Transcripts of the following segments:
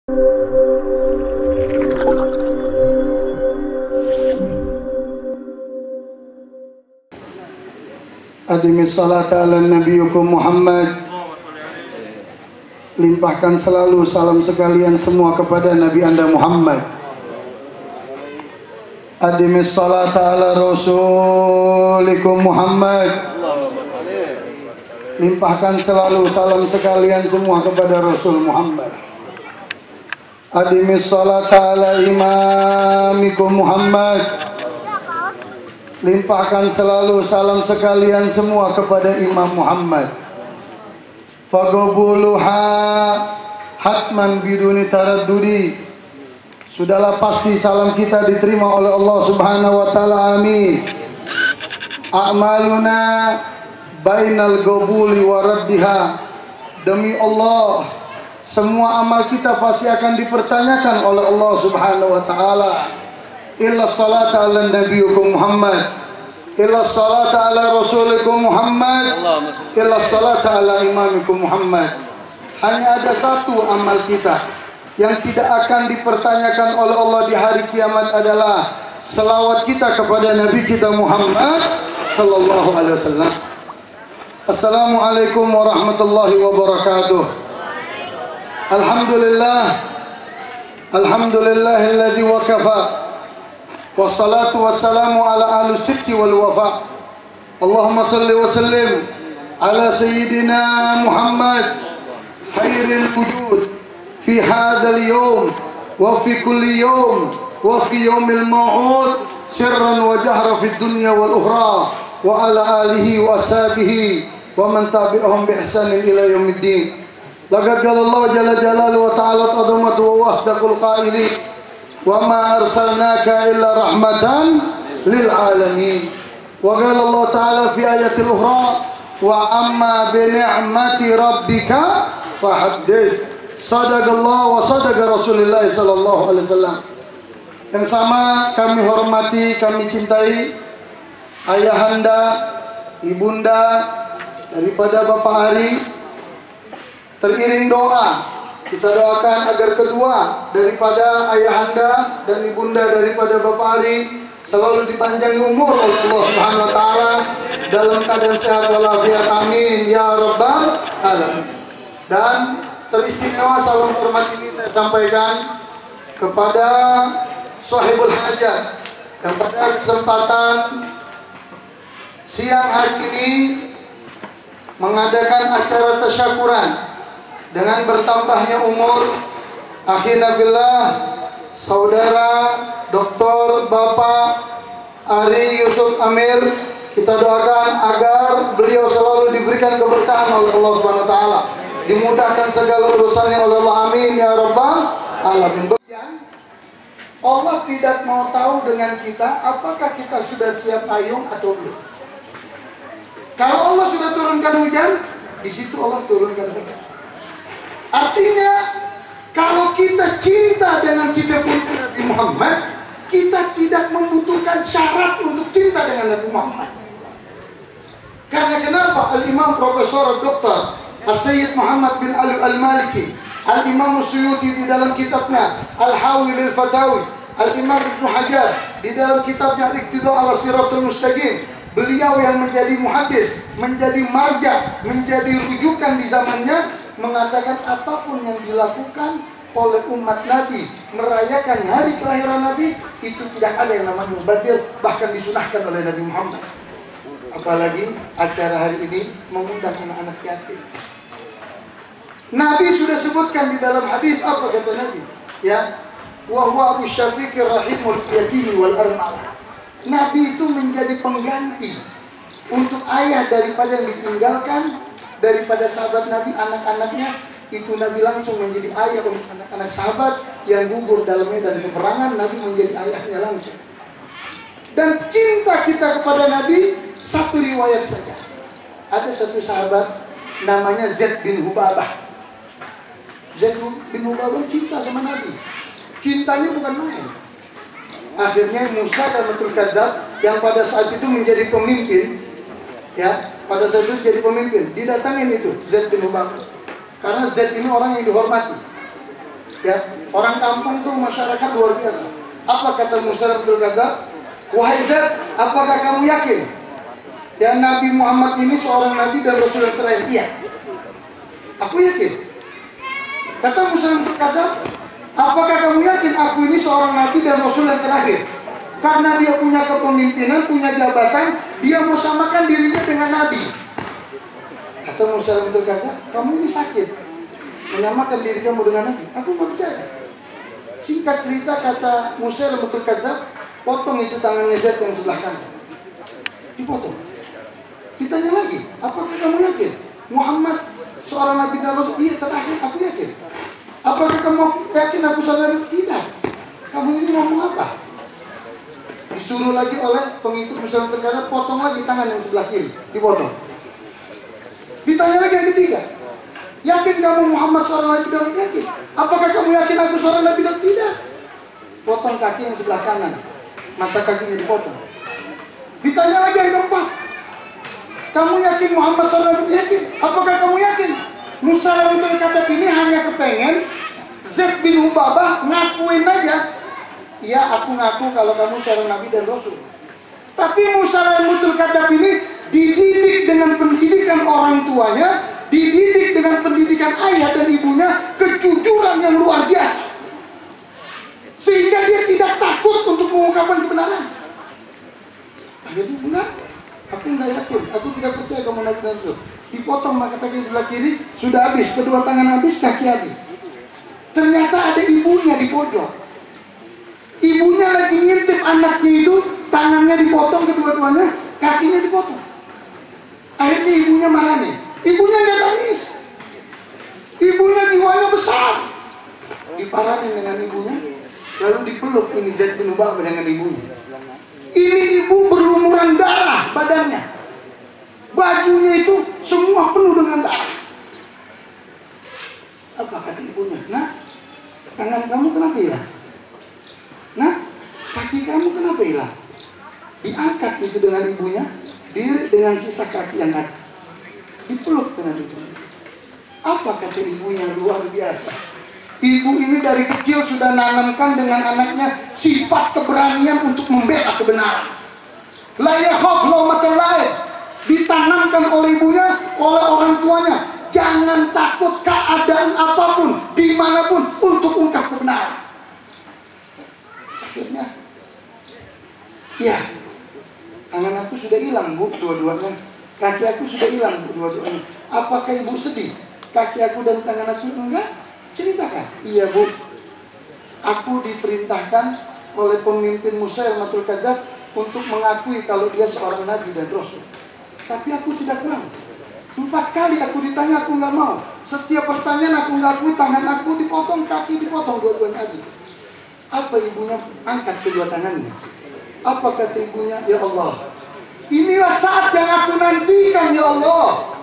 Adimis salata ala nabiyukum Muhammad. Limpahkan selalu salam sekalian semua kepada Nabi Anda Muhammad. Adimis salata ala rasulikum Muhammad. Limpahkan selalu salam sekalian semua kepada Rasul Muhammad. Adimis salata ala imamikum Muhammad. Limpahkan selalu salam sekalian semua kepada Imam Muhammad. Faqabuluha hatman biduni taraddudi. Sudahlah pasti salam kita diterima oleh Allah Subhanahu wa taala. Amin. A'maluna bainal qabuli wa raddiha. Demi Allah, semua amal kita pasti akan dipertanyakan oleh Allah Subhanahu wa taala. Illa salata ala nabiyukum Muhammad, illa salata ala rasulikum Muhammad, illa salata ala imamikum Muhammad. Hanya ada satu amal kita yang tidak akan dipertanyakan oleh Allah di hari kiamat adalah selawat kita kepada Nabi kita Muhammad sallallahu alaihi wasallam. Assalamualaikum warahmatullahi wabarakatuh. Alhamdulillah, alhamdulillahilladzi wakafa. Wassalatu wassalamu ala ahli sidqi wal wafa. Allahumma salli wa sallim ala sayyidina Muhammad khairil wujud fi hadzal yawm wa fi kulli yawm wa fi yawmil maw'ud sirran wa jahra fid dunya wal ukhra wa ala alihi wa ashabihi wa man tabi'ahum bi ihsanin ila yaumiddin. Laqad qala Allah jalla jalaluhu wa ta'ala azamatuhu wa asdaqul qailin wa ma arsalnaka illa rahmatan lil alamin. Wa qala Allah ta'ala fi ayatil ukhra wa amma bi ni'mati rabbika fahaddits. Sadaqallah wa sadaqa Rasulullah sallallahu alaihi wasallam. Yang sama kami hormati, kami cintai ayahanda, ibunda daripada Bapak Ari. Teriring doa, kita doakan agar kedua daripada ayahanda dan ibunda daripada Bapak Ari selalu dipanjangi umur oleh Allah Subhanahu wa taala dalam keadaan sehat walafiat. Amin ya rabbal alamin. Dan teristimewa salam hormat ini saya sampaikan kepada sahibul hajat yang pada kesempatan siang hari ini mengadakan acara tasyakuran dengan bertambahnya umur akhina billah saudara Dr. Bapak Ari Yusuf Amir. Kita doakan agar beliau selalu diberikan keberkahan oleh Allah Subhanahu wa taala, dimudahkan segala urusannya oleh Allah. Amin ya rabbal alamin. Allah tidak mau tahu dengan kita apakah kita sudah siap payung atau belum. Kalau Allah sudah turunkan hujan, di situ Allah turunkan hujan. Artinya kalau kita cinta dengan kita punya Nabi Muhammad, kita tidak membutuhkan syarat untuk cinta dengan Nabi Muhammad. Karena kenapa? Al-Imam Profesor Dr. As-Sayyid Muhammad bin Ali Al-Maliki, Al-Imam Suyuti di dalam kitabnya Al-Hawi lil Fatawi, Al-Imam Ibnu Hajar di dalam kitabnya Al-Iqtida ala Siratul Mustaqim, beliau yang menjadi muhaddis, menjadi marja, menjadi rujukan di zamannya, mengatakan apapun yang dilakukan oleh umat Nabi merayakan hari kelahiran Nabi itu tidak ada yang namanya mubadzir, bahkan disunahkan oleh Nabi Muhammad. Apalagi acara hari ini mengundang anak-anak yatim. Nabi sudah sebutkan di dalam hadis, apa kata Nabi? Ya, wa huwa abusyafiqir rahimul yatimi wal armalah. Nabi itu menjadi pengganti untuk ayah daripada yang ditinggalkan, daripada sahabat Nabi, anak-anaknya itu Nabi langsung menjadi ayah untuk anak-anak sahabat yang gugur dalam medan peperangan. Nabi menjadi ayahnya langsung. Dan cinta kita kepada Nabi, satu riwayat saja. Ada satu sahabat namanya Zaid bin Hubabah. Zaid bin Hubabah cinta sama Nabi. Cintanya bukan main. Akhirnya Musa dan Betul Kadzab yang pada saat itu menjadi pemimpin, ya, pada saat itu jadi pemimpin, didatangin itu Zaid bin Hubabah. Karena Zaid ini orang yang dihormati. Ya, orang kampung tuh masyarakat luar biasa. Apa kata Musa Abdul Ghazal? Wahai Zat, apakah kamu yakin ya Nabi Muhammad ini seorang Nabi dan Rasul yang terakhir? Iya, aku yakin. Kata Musa Abdul Ghazal, apakah kamu yakin aku ini seorang Nabi dan Rasul yang terakhir? Karena dia punya kepemimpinan, punya jabatan, dia mau samakan dirinya dengan Nabi. Kata Musa Abdul Ghazal, kamu ini sakit menyamakan diri kamu dengan Nabi. Aku nggak percaya. Singkat cerita, kata Musa Abdul Ghazal, potong itu tangannya Zat yang sebelah kanan. Dipotong. Ditanya lagi, apakah kamu yakin Muhammad seorang Nabi dan Rasul? Iya, terakhir aku yakin. Apakah kamu yakin aku seorang Nabi? Tidak. Kamu ini ngomong apa? Disuruh lagi oleh pengikut Musa Abdul Ghazal, potong lagi tangan yang sebelah kiri. Dipotong. Ditanya lagi yang ketiga, yakin kamu Muhammad seorang Nabi dan Rasul? Yakin. Apakah kamu yakin aku seorang Nabi dan Rasul? Tidak. Potong kaki yang sebelah kanan, mata kakinya dipotong. Ditanya lagi yang keempat, kamu yakin Muhammad seorang Nabi? Yakin. Apakah kamu yakin Musa Abdul Ghazal ini hanya kepengen Zaid bin Hubabah ngakuin aja, iya aku ngaku kalau kamu seorang Nabi dan Rasul. Tapi Musa Abdul Ghazal ini dididik dengan pendidikan orang tuanya, dididik dengan pendidikan ayah dan ibunya, kejujuran yang luar biasa, sehingga dia tidak takut untuk mengungkapkan kebenaran. Akhirnya enggak, aku enggak yakin, aku tidak percaya kamu Nabi dan Rasul. Dipotong mata kaki sebelah kiri, sudah habis, kedua tangan habis, kaki habis. Ternyata ada ibunya di pojok. Ibunya lagi ngintip anaknya itu, tangannya dipotong kedua-duanya, kakinya dipotong. Akhirnya ibunya marah nih. Ibunya nggak nangis. Ibunya jiwanya besar. Diparahin dengan ibunya, lalu dipeluk ini Zaid bin Hubabah dengan ibunya. Ini ibu berlumuran darah badannya. Bajunya itu semua penuh dengan darah. Apa kata ibunya? Nah, tangan kamu kenapa hilang? Nah, kaki kamu kenapa hilang? Diangkat itu dengan ibunya, diri dengan sisa kaki yang ada, dipeluk dengan ibunya. Apa kata ibunya? Luar biasa. Ibu ini dari kecil sudah nanamkan dengan anaknya sifat keberanian untuk membela kebenaran. La yakhaf lawmatal laim. Ditanamkan oleh ibunya, oleh orang tuanya. Jangan takut keadaan apapun, dimanapun, untuk ungkap kebenaran. Akhirnya, ya, tangan aku sudah hilang bu, dua-duanya. Kaki aku sudah hilang bu, dua-duanya. Apakah ibu sedih? Kaki aku dan tangan aku enggak? Ceritakan. Iya bu, aku diperintahkan oleh pemimpin Musa Abdul Ghazal untuk mengakui kalau dia seorang Nabi dan Rasul. Tapi aku tidak mau. 4 kali aku ditanya, aku nggak mau. Setiap pertanyaan aku nggak mau, tangan aku dipotong, kaki dipotong, dua-duanya habis. Apa ibunya? Angkat kedua tangannya. Apa kata ibunya? Ya Allah, inilah saat yang aku nantikan ya Allah.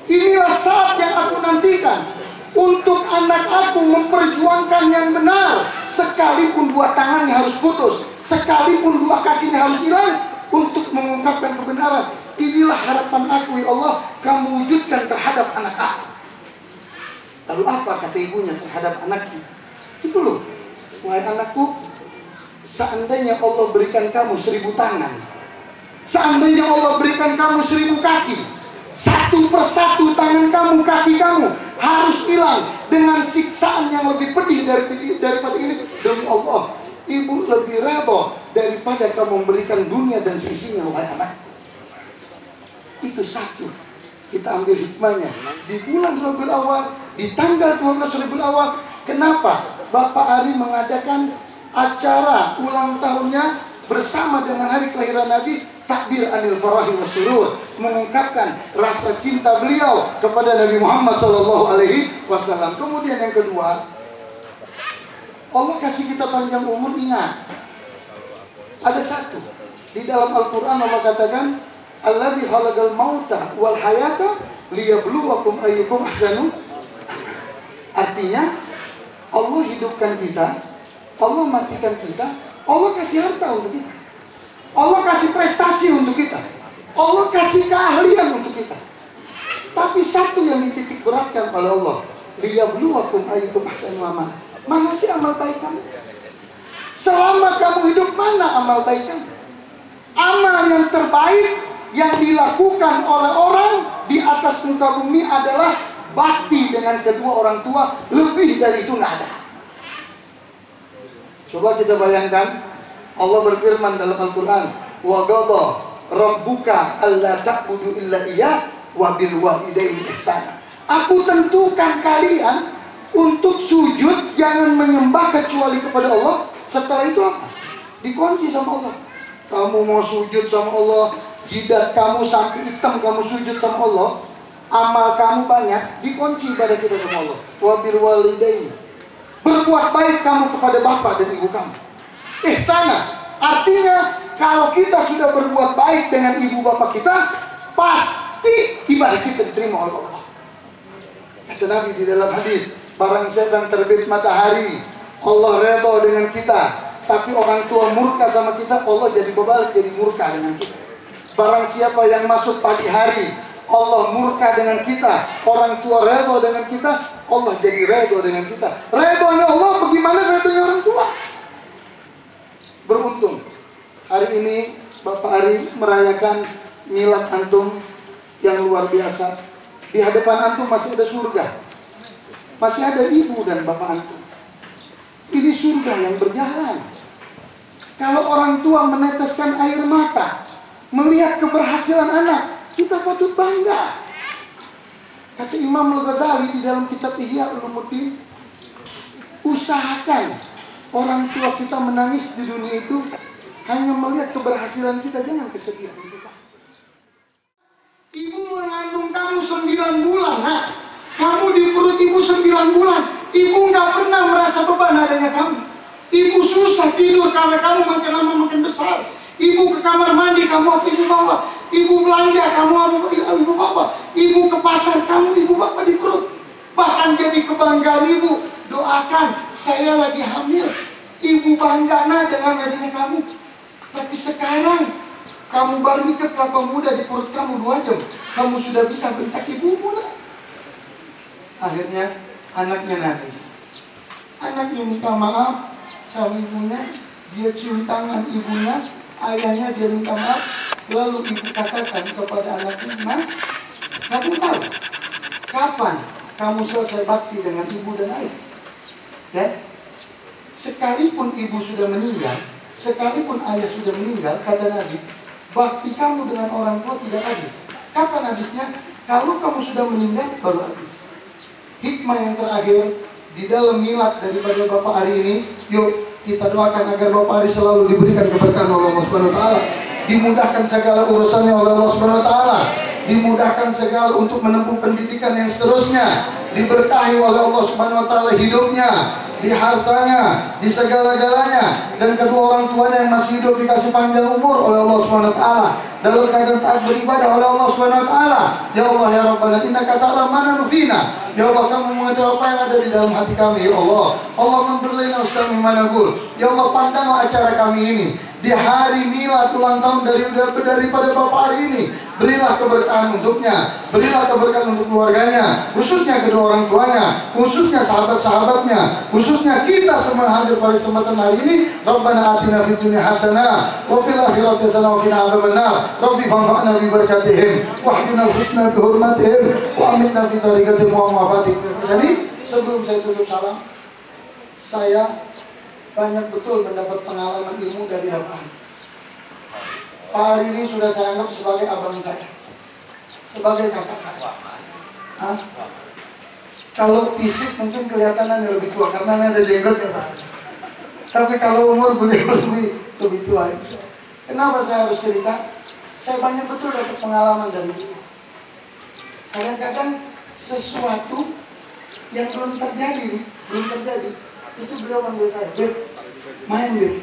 Inilah saat yang aku nantikan untuk anak aku memperjuangkan yang benar. Sekalipun 2 tangannya harus putus, sekalipun 2 kakinya harus hilang, untuk mengungkapkan kebenaran. Inilah harapan aku ya Allah, kamu wujudkan terhadap anak aku. Lalu apa kata ibunya terhadap anaknya? Itu loh, wahai anakku, seandainya Allah berikan kamu 1000 tangan, seandainya Allah berikan kamu 1000 kaki, satu persatu tangan kamu, kaki kamu harus hilang dengan siksaan yang lebih pedih daripada ini. Demi Allah, ibu lebih rela daripada kamu memberikan dunia dan sisinya, wahai anak. Itu satu. Kita ambil hikmahnya di bulan Rabiul Awal, di tanggal 12 Rabiul Awal. Kenapa Bapak Ari mengadakan acara ulang tahunnya bersama dengan hari kelahiran Nabi, takbir anil farahi wasurur, mengungkapkan rasa cinta beliau kepada Nabi Muhammad SAW. Kemudian yang kedua, Allah kasih kita panjang umur. Ingat, ada satu di dalam Al-Quran Allah katakan, alladzi khalaqal mauta wal hayata liyabluwakum ayyukum ahsanu. Artinya, Allah hidupkan kita, Allah matikan kita, Allah kasih harta untuk kita, Allah kasih prestasi untuk kita, Allah kasih keahlian untuk kita. Tapi satu yang dititik beratkan oleh Allah, liyabluwakum ayyukum ahsanu amala. Mana sih amal baik kamu? Selama kamu hidup, mana amal baik kamu? Amal yang terbaik yang dilakukan oleh orang di atas muka bumi adalah bakti dengan kedua orang tua. Lebih dari itu nggak ada. Coba kita bayangkan, Allah berfirman dalam Al-Quran, wa qadha rabbuka alla ta'budu illa iyyah wa bil walidaini ihsana. Aku tentukan kalian untuk sujud jangan menyembah kecuali kepada Allah. Setelah itu apa? Dikunci sama Allah. Kamu mau sujud sama Allah, jidat kamu sampai hitam kamu sujud sama Allah, amal kamu banyak, dikunci pada kita sama Allah. Wa bil walidaini. Berbuat baik kamu kepada bapak dan ibu kamu. Ihsana. Artinya kalau kita sudah berbuat baik dengan ibu bapak kita, pasti ibadah kita diterima oleh Allah. Kata Nabi di dalam hadis, barang sedang terbit matahari, Allah redha dengan kita. Tapi orang tua murka sama kita, Allah jadi bebal, jadi murka dengan kita. Barang siapa yang masuk pagi hari, Allah murka dengan kita. Orang tua redha dengan kita, Allah jadi redha dengan kita. Redhanya Allah, bagaimana redhanya orang tua? Beruntung hari ini Bapak Ari merayakan milad antum yang luar biasa. Di hadapan antum masih ada surga, masih ada ibu dan bapak antum. Ini surga yang berjalan. Kalau orang tua meneteskan air mata melihat keberhasilan anak, kita patut bangga. Kata Imam Al-Ghazali di dalam kitab Ihya Ulumuddin, usahakan orang tua kita menangis di dunia itu hanya melihat keberhasilan kita, jangan kesedihan kita. Ibu mengandung kamu 9 bulan, nah. Kamu di perut ibu 9 bulan, ibu nggak pernah merasa beban adanya kamu. Ibu susah tidur karena kamu makin lama makin besar. Ibu ke kamar mandi, kamu apa ibu bawa. Ibu belanja, kamu apa ibu bawa. Ibu ke pasar, kamu ibu bawa di perut. Bahkan jadi kebanggaan ibu. Doakan, saya lagi hamil. Ibu bangga nah dengan adanya kamu. Tapi sekarang kamu baru ikat kelapa muda di perut kamu 2 jam, kamu sudah bisa bentak ibumu nah. Akhirnya anaknya nangis. Anaknya minta maaf sama ibunya, dia cium tangan ibunya, ayahnya dia minta maaf. Lalu ibu katakan kepada anaknya, "Nah, kamu tahu kapan kamu selesai bakti dengan ibu dan ayah? Ya, sekalipun ibu sudah meninggal, sekalipun ayah sudah meninggal, kata Nabi, bakti kamu dengan orang tua tidak habis. Kapan habisnya? Kalau kamu sudah meninggal, baru habis." Hikmah yang terakhir di dalam milad daripada Bapak Ari ini, yuk kita doakan agar Bapak Ari selalu diberikan keberkahan oleh Allah Subhanahu wa taala, dimudahkan segala urusannya oleh Allah Subhanahu wa taala, dimudahkan segala untuk menempuh pendidikan yang seterusnya, diberkahi oleh Allah Subhanahu wa taala hidupnya, di hartanya, di segala-galanya, dan kedua orang tuanya yang masih hidup dikasih panjang umur oleh Allah Subhanahu wa taala, dalam keadaan taat beribadah oleh Allah Subhanahu wa taala. Ya Allah ya Rabbana, innaka ta'lamu ma nufina. Ya Allah, kamu mengetahui apa yang ada di dalam hati kami. Ya Allah, Allah memperlain ustaz managul. Ya Allah, pandanglah acara kami ini di hari milad ulang tahun daripada Bapak Ari ini. Berilah keberkahan untuknya, berilah keberkahan untuk keluarganya, khususnya kedua orang tuanya, khususnya sahabat-sahabatnya, khususnya kita semua hadir pada kesempatan hari ini. Rabbana atina fid dunya hasanah wa fil akhirati hasanah wa qina adzabannar. Rabbi fanfa'na bi barakatihim wahdina al-husna bi hurmatihim wa amitna bi tariqatihim wa mafatik. Jadi sebelum saya tutup salam, saya banyak betul mendapat pengalaman ilmu dari Bapak. Pak Ari ini sudah saya anggap sebagai abang saya, sebagai kakak saya. Hah? Kalau fisik mungkin kelihatannya lebih tua karena ada jenggotnya Pak. Tapi kalau umur beliau lebih tua. Kenapa saya harus cerita? Saya banyak betul dapat pengalaman dari beliau. Kadang-kadang sesuatu yang belum terjadi, itu beliau manggil saya, "Beb, main Beb."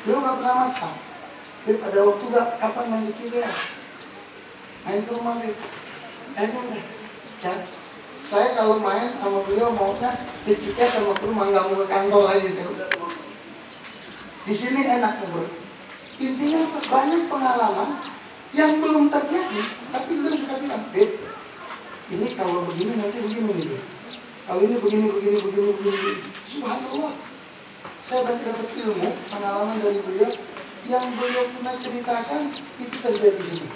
Beliau nggak pernah maksa. "Beb, ada waktu gak? Kapan main di Kira? Main ke rumah Beb." Udah. Ya. Saya kalau main sama beliau maunya tiket sama ke rumah, nggak mau ke kantor aja. Saya udah di sini enak bro. Intinya banyak pengalaman yang belum terjadi, tapi beliau sudah bilang, "Beb, ini kalau begini nanti begini nih Beb. Kalau ini begini. Subhanallah. Saya banyak dapat ilmu, pengalaman dari beliau yang beliau pernah ceritakan itu terjadi di sini.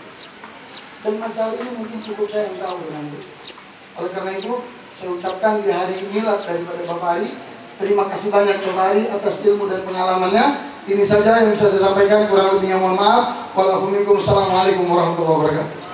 Dan masalah ini mungkin cukup saya yang tahu dengan beliau. Oleh karena itu, saya ucapkan di hari milad daripada Bapak Ari, terima kasih banyak Bapak Ari atas ilmu dan pengalamannya. Ini saja yang bisa saya sampaikan, kurang lebihnya mohon maaf. Wassalamualaikum warahmatullahi wabarakatuh.